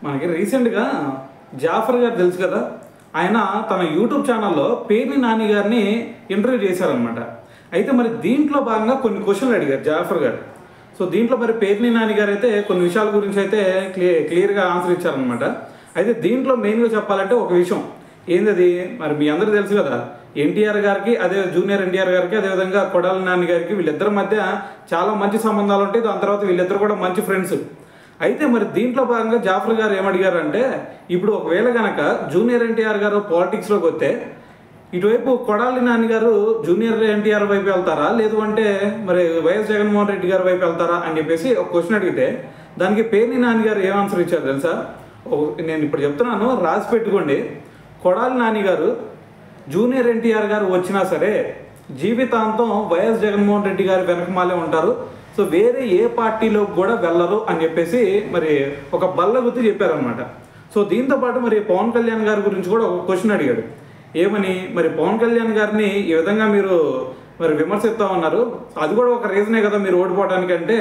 మనకి రీసెంట్గా జాఫర్ గారు తెలుసు కదా, ఆయన తన యూట్యూబ్ ఛానల్లో పేర్ని నాని గారిని ఇంటర్వ్యూ చేశారనమాట. అయితే మరి దీంట్లో భాగంగా కొన్ని క్వశ్చన్లు అడిగారు జాఫర్ గారు. సో దీంట్లో మరి పేర్ని నాని గారు అయితే కొన్ని విషయాల గురించి అయితే క్లియర్గా ఆన్సర్ ఇచ్చారనమాట. అయితే దీంట్లో మెయిన్గా చెప్పాలంటే ఒక విషయం ఏంటది, మరి మీ అందరూ తెలుసు కదా, ఎన్టీఆర్ గారికి అదే జూనియర్ ఎన్టీఆర్ గారికి అదేవిధంగా కొడాలి నాని గారికి వీళ్ళిద్దరి మధ్య చాలా మంచి సంబంధాలు ఉంటాయి. దాని తర్వాత వీళ్ళిద్దరు కూడా మంచి ఫ్రెండ్స్. అయితే మరి దీంట్లో భాగంగా జాఫర్ గారు ఏమడిగారు అంటే, ఇప్పుడు ఒకవేళ కనుక జూనియర్ ఎన్టీఆర్ గారు పాలిటిక్స్లోకి వస్తే ఇటువైపు కొడాలి నాని గారు జూనియర్ ఎన్టీఆర్ వైపు వెళ్తారా, లేదు అంటే మరి వైఎస్ జగన్మోహన్ రెడ్డి గారి వైపు వెళ్తారా అని చెప్పేసి ఒక క్వశ్చన్ అడిగితే దానికి పేర్ని నాని గారు ఏం ఆన్సర్ ఇచ్చారు తెలుసా? నేను ఇప్పుడు చెప్తున్నాను, రాసి పెట్టుకోండి. కొడాలి నాని గారు జూనియర్ ఎన్టీఆర్ గారు వచ్చినా సరే జీవితాంతం వైఎస్ జగన్మోహన్ రెడ్డి గారి వెనకమాలే ఉంటారు. సో వేరే ఏ పార్టీలోకి కూడా వెళ్ళరు అని చెప్పేసి మరి ఒక బల్ల గుర్తు చెప్పారనమాట. సో దీంతో పాటు మరి పవన్ కళ్యాణ్ గారి గురించి కూడా ఒక క్వశ్చన్ అడిగాడు. ఏమని, మరి పవన్ కళ్యాణ్ గారిని ఈ విధంగా మీరు మరి విమర్శిస్తూ ఉన్నారు, అది కూడా ఒక రీజనే కదా మీరు ఓడిపోవడానికి అంటే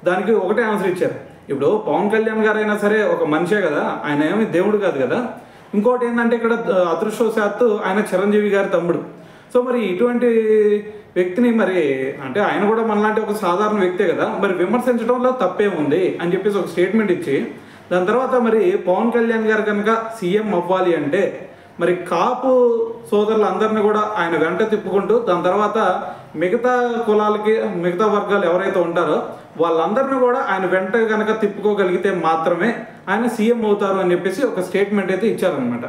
దానికి ఒకటే ఆన్సర్ ఇచ్చారు. ఇప్పుడు పవన్ కళ్యాణ్ గారు అయినా సరే ఒక మనిషే కదా, ఆయన ఏమి దేవుడు కాదు కదా. ఇంకోటి ఏంటంటే ఇక్కడ అదృష్టవశాత్తు ఆయన చిరంజీవి గారి తమ్ముడు. సో మరి ఇటువంటి వ్యక్తిని మరి అంటే ఆయన కూడా మనలాంటి ఒక సాధారణ వ్యక్తే కదా, మరి విమర్శించడంలో తప్పేముంది అని చెప్పేసి ఒక స్టేట్మెంట్ ఇచ్చి దాని తర్వాత మరి పవన్ కళ్యాణ్ గారు కనుక సీఎం అవ్వాలి అంటే మరి కాపు సోదరులందరినీ కూడా ఆయన వెంట తిప్పుకుంటూ దాని తర్వాత మిగతా కులాలకి మిగతా వర్గాలు ఎవరైతే ఉంటారో వాళ్ళందరినీ కూడా ఆయన వెంట కనుక తిప్పుకోగలిగితే మాత్రమే ఆయన సీఎం అవుతారు అని చెప్పేసి ఒక స్టేట్మెంట్ అయితే ఇచ్చారనమాట.